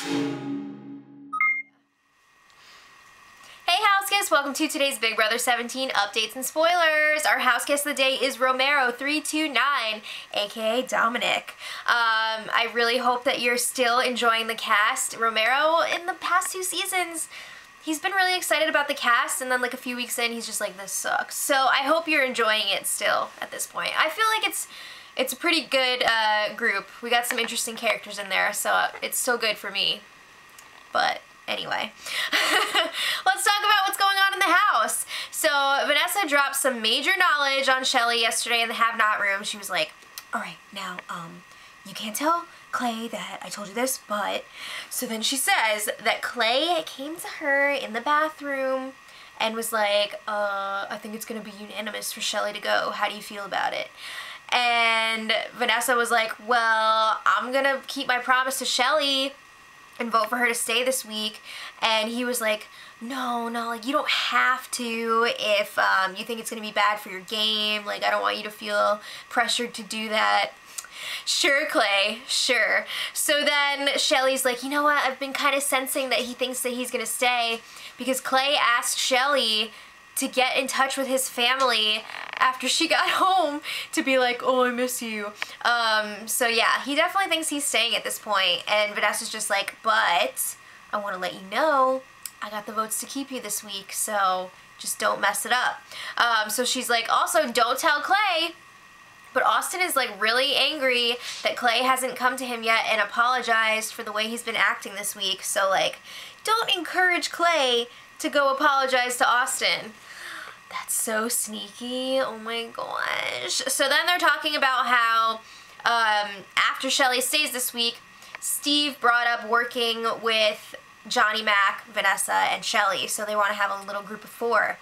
Hey house guests, welcome to today's Big Brother 17 updates and spoilers. Our house guest of the day is Romero329, aka Dominic. I really hope that you're still enjoying the cast. Romero, in the past 2 seasons, he's been really excited about the cast, and then like a few weeks in, he's just like, this sucks. So I hope you're enjoying it still at this point. I feel like it's a pretty good group. We got some interesting characters in there, so it's still good for me. But anyway, let's talk about what's going on in the house. So Vanessa dropped some major knowledge on Shelly yesterday in the have-not room. She was like, all right, now, you can't tell Clay that I told you this, but... So then she says that Clay came to her in the bathroom and was like, I think it's gonna be unanimous for Shelly to go. How do you feel about it? And Vanessa was like, well, I'm gonna keep my promise to Shelly and vote for her to stay this week. And he was like, no, like, you don't have to if you think it's gonna be bad for your game. Like, I don't want you to feel pressured to do that. Sure, Clay, sure. So then Shelly's like, you know what, I've been kind of sensing that he thinks that he's gonna stay because Clay asked Shelly to get in touch with his family after she got home to be like, oh, I miss you. So yeah, he definitely thinks he's staying at this point, and Vanessa's just like, but I want to let you know I got the votes to keep you this week, so just don't mess it up. So she's like, also, don't tell Clay. But Austin is like really angry that Clay hasn't come to him yet and apologized for the way he's been acting this week. So like, don't encourage Clay to go apologize to Austin. That's so sneaky. Oh my gosh. So then they're talking about how after Shelly stays this week, Steve brought up working with Johnny Mac, Vanessa, and Shelly. So they want to have a little group of 4.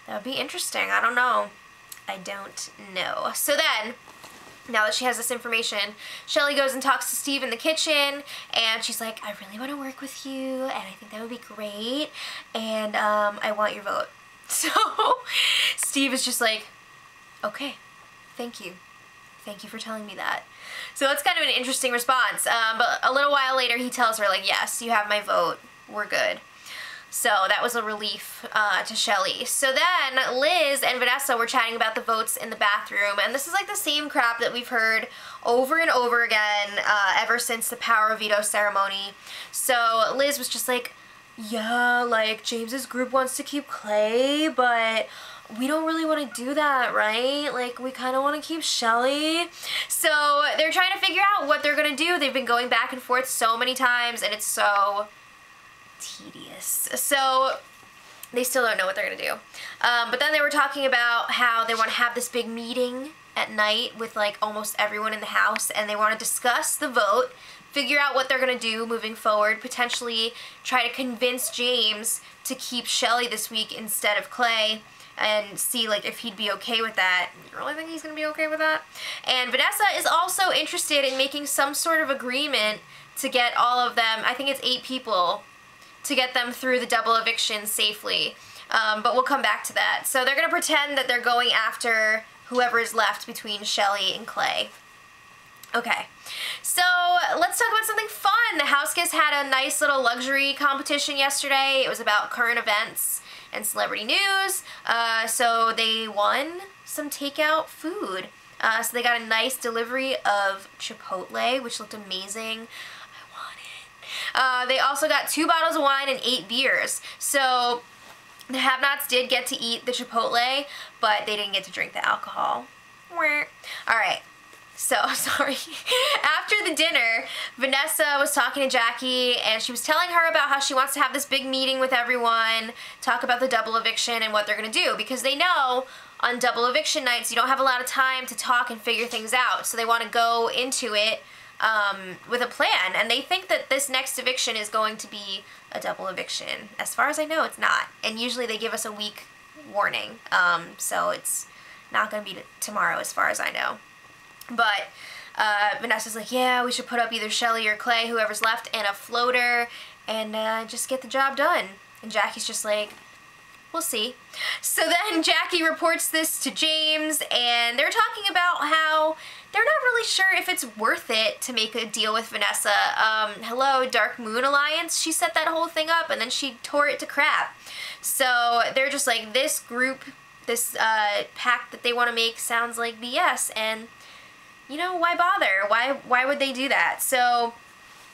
That would be interesting. I don't know. I don't know. So then, now that she has this information, Shelly goes and talks to Steve in the kitchen, and she's like, I really want to work with you, and I think that would be great, and I want your vote. So Steve is just like, okay, thank you. Thank you for telling me that. So it's kind of an interesting response, but a little while later he tells her, like, yes, you have my vote. We're good. So that was a relief to Shelly. So then Liz and Vanessa were chatting about the votes in the bathroom, and this is like the same crap that we've heard over and over again ever since the Power of Veto ceremony. So Liz was just like, yeah, like James's group wants to keep Clay, but we don't really want to do that, right? Like, we kind of want to keep Shelly. So they're trying to figure out what they're going to do. They've been going back and forth so many times, and it's so tedious. So they still don't know what they're gonna do. But then they were talking about how they want to have this big meeting at night with like almost everyone in the house, and they want to discuss the vote, figure out what they're gonna do moving forward, potentially try to convince James to keep Shelly this week instead of Clay, and see like if he'd be okay with that. You really think he's gonna be okay with that? And Vanessa is also interested in making some sort of agreement to get all of them, I think it's 8 people, to get them through the double eviction safely. But we'll come back to that. So they're going to pretend that they're going after whoever is left between Shelly and Clay. Okay, so let's talk about something fun. The house guests had a nice little luxury competition yesterday. It was about current events and celebrity news. So they won some takeout food. So they got a nice delivery of Chipotle, which looked amazing. They also got 2 bottles of wine and 8 beers. So the have-nots did get to eat the Chipotle, but they didn't get to drink the alcohol. Alright, so, sorry. After the dinner, Vanessa was talking to Jackie, and she was telling her about how she wants to have this big meeting with everyone, talk about the double eviction and what they're going to do, because they know on double eviction nights you don't have a lot of time to talk and figure things out, so they want to go into it with a plan, and they think that this next eviction is going to be a double eviction. As far as I know, it's not, and usually they give us a week warning, so it's not going to be tomorrow as far as I know. But Vanessa's like, yeah, we should put up either Shelly or Clay, whoever's left, and a floater, and just get the job done. And Jackie's just like, we'll see. So then Jackie reports this to James, and they're talking about how they're not really sure if it's worth it to make a deal with Vanessa. Hello, Dark Moon Alliance, she set that whole thing up and then she tore it to crap. So they're just like, this group, this pact that they want to make sounds like BS, and you know, why bother? Why would they do that? So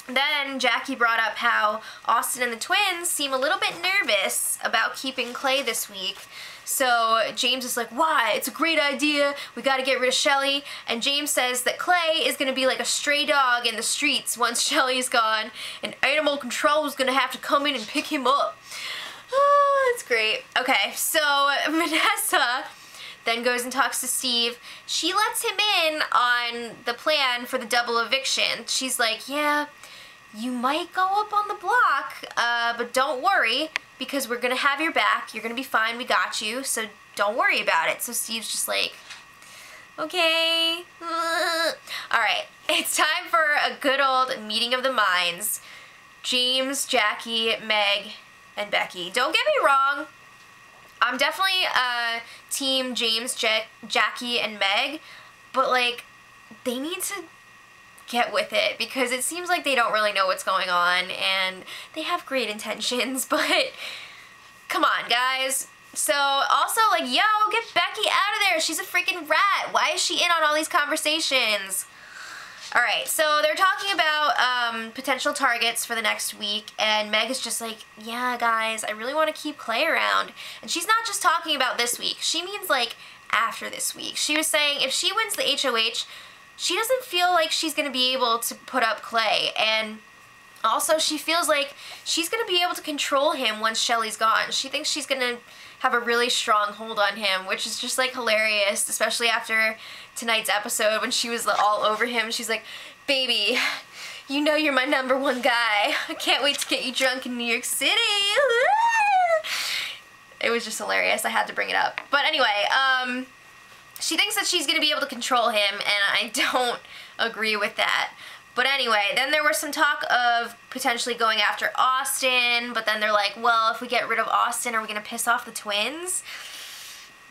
then Jackie brought up how Austin and the twins seem a little bit nervous about keeping Clay this week. So James is like, why? It's a great idea. We got to get rid of Shelly. And James says that Clay is going to be like a stray dog in the streets once Shelly's gone, and animal control is going to have to come in and pick him up. Oh, that's great. Okay, so Vanessa then goes and talks to Steve. She lets him in on the plan for the double eviction. She's like, yeah, you might go up on the block, but don't worry, because we're going to have your back. You're going to be fine. We got you, so don't worry about it. So Steve's just like, okay. Alright, it's time for a good old meeting of the minds. James, Jackie, Meg, and Becky. Don't get me wrong, I'm definitely team James, Jackie, and Meg, but like, they need to get with it, because it seems like they don't really know what's going on, and they have great intentions, but come on, guys. So, also, like, yo, get Becky out of there. She's a freaking rat. Why is she in on all these conversations? Alright, so they're talking about potential targets for the next week, and Meg is just like, yeah, guys, I really want to keep Clay around. And she's not just talking about this week. She means, like, after this week. She was saying if she wins the HOH, she doesn't feel like she's going to be able to put up Clay, and also she feels like she's going to be able to control him once Shelly's gone. She thinks she's going to have a really strong hold on him, which is just like hilarious, especially after tonight's episode when she was all over him. She's like, baby, you know you're my #1 guy. I can't wait to get you drunk in New York City. It was just hilarious. I had to bring it up. But anyway, she thinks that she's going to be able to control him, and I don't agree with that. But anyway, then there was some talk of potentially going after Austin, but then they're like, well, if we get rid of Austin, are we going to piss off the twins?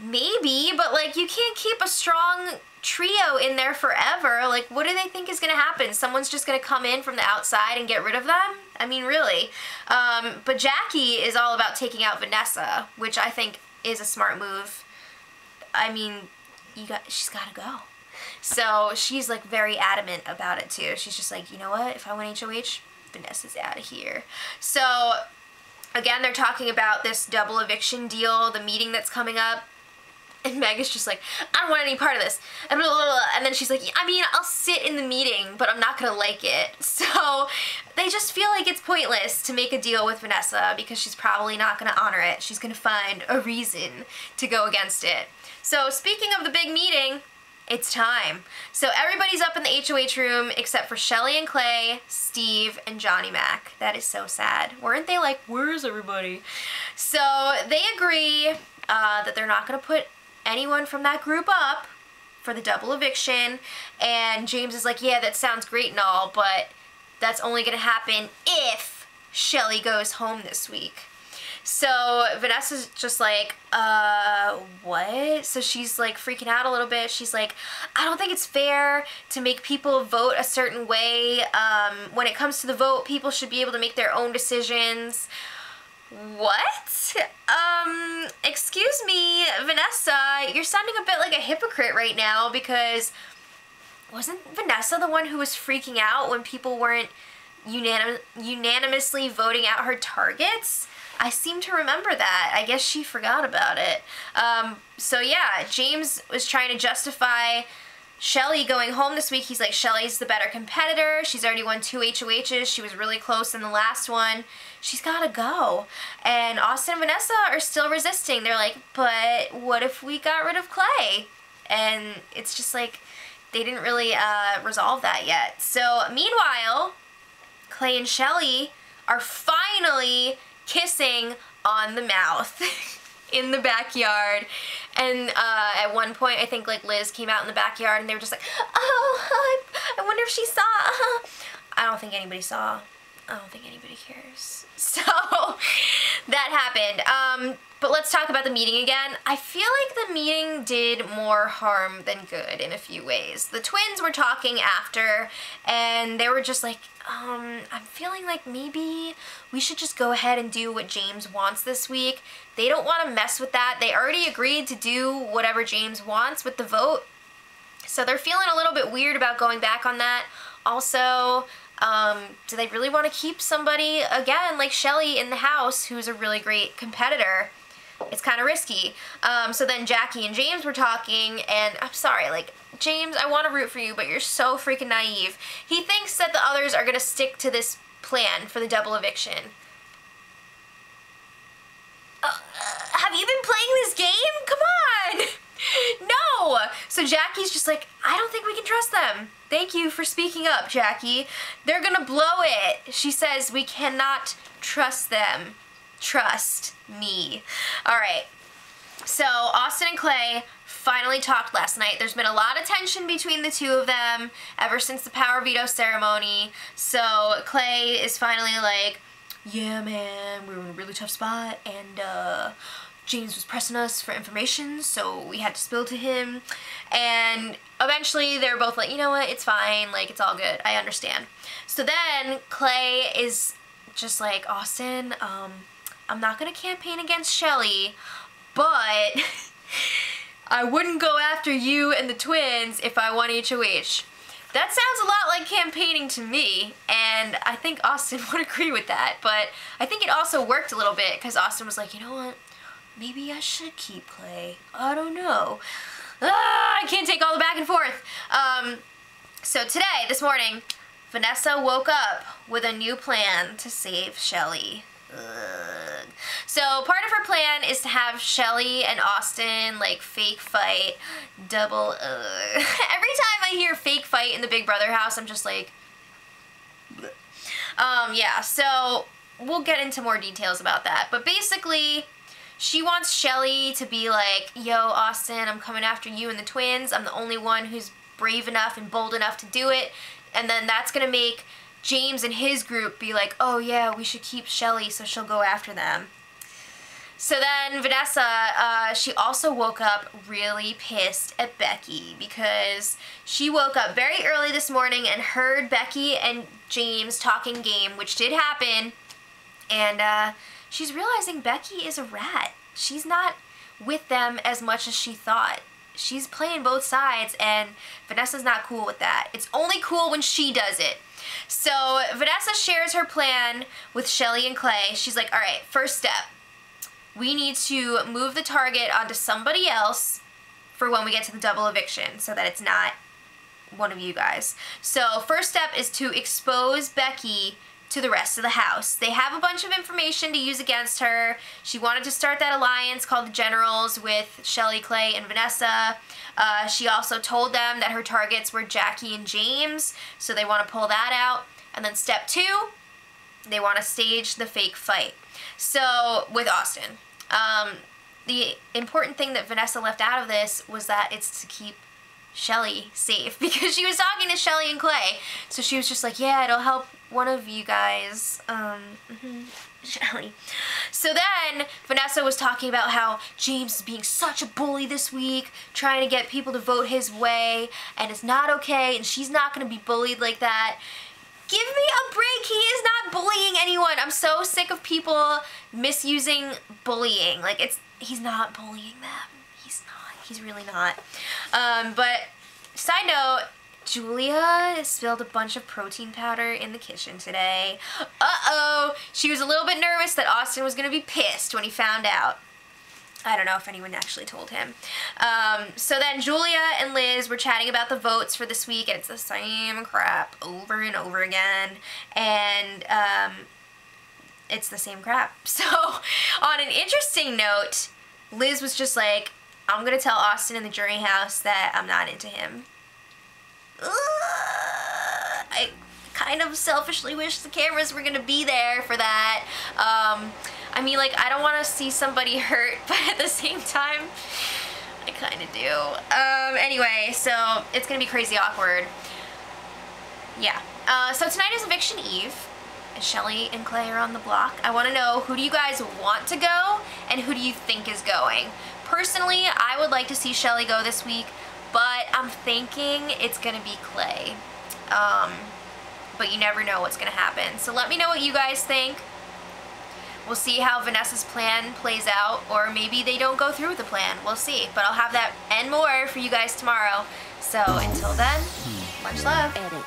Maybe, but like, you can't keep a strong trio in there forever. Like, what do they think is going to happen? Someone's just going to come in from the outside and get rid of them? I mean, really. But Jackie is all about taking out Vanessa, which I think is a smart move. I mean, she's got to go. So she's like very adamant about it too. She's just like, you know what, if I win HOH, Vanessa's out of here. So again, they're talking about this double eviction deal, the meeting that's coming up. And Meg is just like, I don't want any part of this. And then she's like, I mean, I'll sit in the meeting, but I'm not going to like it. So they just feel like it's pointless to make a deal with Vanessa because she's probably not going to honor it. She's going to find a reason to go against it. So speaking of the big meeting, it's time. So everybody's up in the HOH room except for Shelly and Clay, Steve, and Johnny Mac. That is so sad. Weren't they like, where's everybody? So they agree that they're not going to put anyone from that group up for the double eviction. And James is like, yeah, that sounds great and all, but that's only going to happen if Shelly goes home this week. So Vanessa's just like, what? So she's like freaking out a little bit. She's like, I don't think it's fair to make people vote a certain way. When it comes to the vote, people should be able to make their own decisions. What? Excuse me, Vanessa, you're sounding a bit like a hypocrite right now, because wasn't Vanessa the one who was freaking out when people weren't unanimously voting out her targets? I seem to remember that. I guess she forgot about it. So yeah, James was trying to justify Shelly going home this week. He's like, Shelly's the better competitor. She's already won 2 HOHs. She was really close in the last one. She's gotta go. And Austin and Vanessa are still resisting. They're like, but what if we got rid of Clay? And it's just like, they didn't really resolve that yet. So meanwhile, Clay and Shelly are finally kissing on the mouth in the backyard. And at one point, I think like Liz came out in the backyard and they were just like, oh, I wonder if she saw. I don't think anybody saw. I don't think anybody cares. So that happened. But let's talk about the meeting again. I feel like the meeting did more harm than good in a few ways. The twins were talking after, and they were just like, I'm feeling like maybe we should just go ahead and do what James wants this week. They don't want to mess with that. They already agreed to do whatever James wants with the vote. So they're feeling a little bit weird about going back on that. Also, do they really want to keep somebody, again, like Shelly in the house, who's a really great competitor? It's kind of risky. So then Jackie and James were talking, and I'm sorry, like, James, I want to root for you, but you're so freaking naive. He thinks that the others are going to stick to this plan for the double eviction. Have you been playing this game? Come on! No! So Jackie's just like, I don't think we can trust them. Thank you for speaking up, Jackie. They're gonna blow it. She says we cannot trust them. Trust me. Alright. So Austin and Clay finally talked last night. There's been a lot of tension between the two of them ever since the power veto ceremony. So Clay is finally like, yeah, man, we were in a really tough spot, and James was pressing us for information, so we had to spill to him. And eventually they're both like, you know what, it's fine, like, it's all good, I understand. So then Clay is just like, Austin, I'm not gonna campaign against Shelly, but I wouldn't go after you and the twins if I won HOH. That sounds a lot like campaigning to me, and I think Austin would agree with that, but I think it also worked a little bit, because Austin was like, you know what, maybe I should keep Clay. I don't know. I can't take all the back and forth. So today, this morning, Vanessa woke up with a new plan to save Shelly. Ugh. So part of her plan is to have Shelly and Austin like fake fight, double. Every time I hear fake fight in the Big Brother house, I'm just like, yeah. So we'll get into more details about that. But basically, she wants Shelly to be like, yo, Austin, I'm coming after you and the twins. I'm the only one who's brave enough and bold enough to do it, and then that's gonna make James and his group be like, oh yeah, we should keep Shelly so she'll go after them. So then Vanessa, she also woke up really pissed at Becky because she woke up very early this morning and heard Becky and James talking game, which did happen, and she's realizing Becky is a rat. She's not with them as much as she thought. She's playing both sides, and Vanessa's not cool with that. It's only cool when she does it. So Vanessa shares her plan with Shelly and Clay. She's like, all right, first step, we need to move the target onto somebody else for when we get to the double eviction so that it's not one of you guys. So first step is to expose Becky to the rest of the house. They have a bunch of information to use against her. She wanted to start that alliance called the Generals with Shelly, Clay, and Vanessa. She also told them that her targets were Jackie and James, so they want to pull that out. And then step 2, they want to stage the fake fight. So, with Austin. The important thing that Vanessa left out of this was that it's to keep Shelly safe, because she was talking to Shelly and Clay. So she was just like, yeah, it'll help one of you guys. Shelly. So then Vanessa was talking about how James is being such a bully this week, trying to get people to vote his way, and it's not okay, and she's not going to be bullied like that. Give me a break. He is not bullying anyone. I'm so sick of people misusing bullying. Like, he's not bullying them. He's not. He's really not. But side note, Julia spilled a bunch of protein powder in the kitchen today. Uh-oh. She was a little bit nervous that Austin was going to be pissed when he found out. I don't know if anyone actually told him. So then Julia and Liz were chatting about the votes for this week, and it's the same crap over and over again. And it's the same crap. So on an interesting note, Liz was just like, I'm going to tell Austin in the jury house that I'm not into him. I kind of selfishly wish the cameras were going to be there for that. I mean, like, I don't want to see somebody hurt, but at the same time, I kind of do. Anyway, so it's going to be crazy awkward. Yeah. So tonight is eviction eve. Shelly and Clay are on the block. I want to know, who do you guys want to go and who do you think is going? Personally, I would like to see Shelly go this week, but I'm thinking it's going to be Clay. But you never know what's going to happen. So let me know what you guys think. We'll see how Vanessa's plan plays out, or maybe they don't go through with the plan. We'll see. But I'll have that and more for you guys tomorrow. So until then, much love. Edit.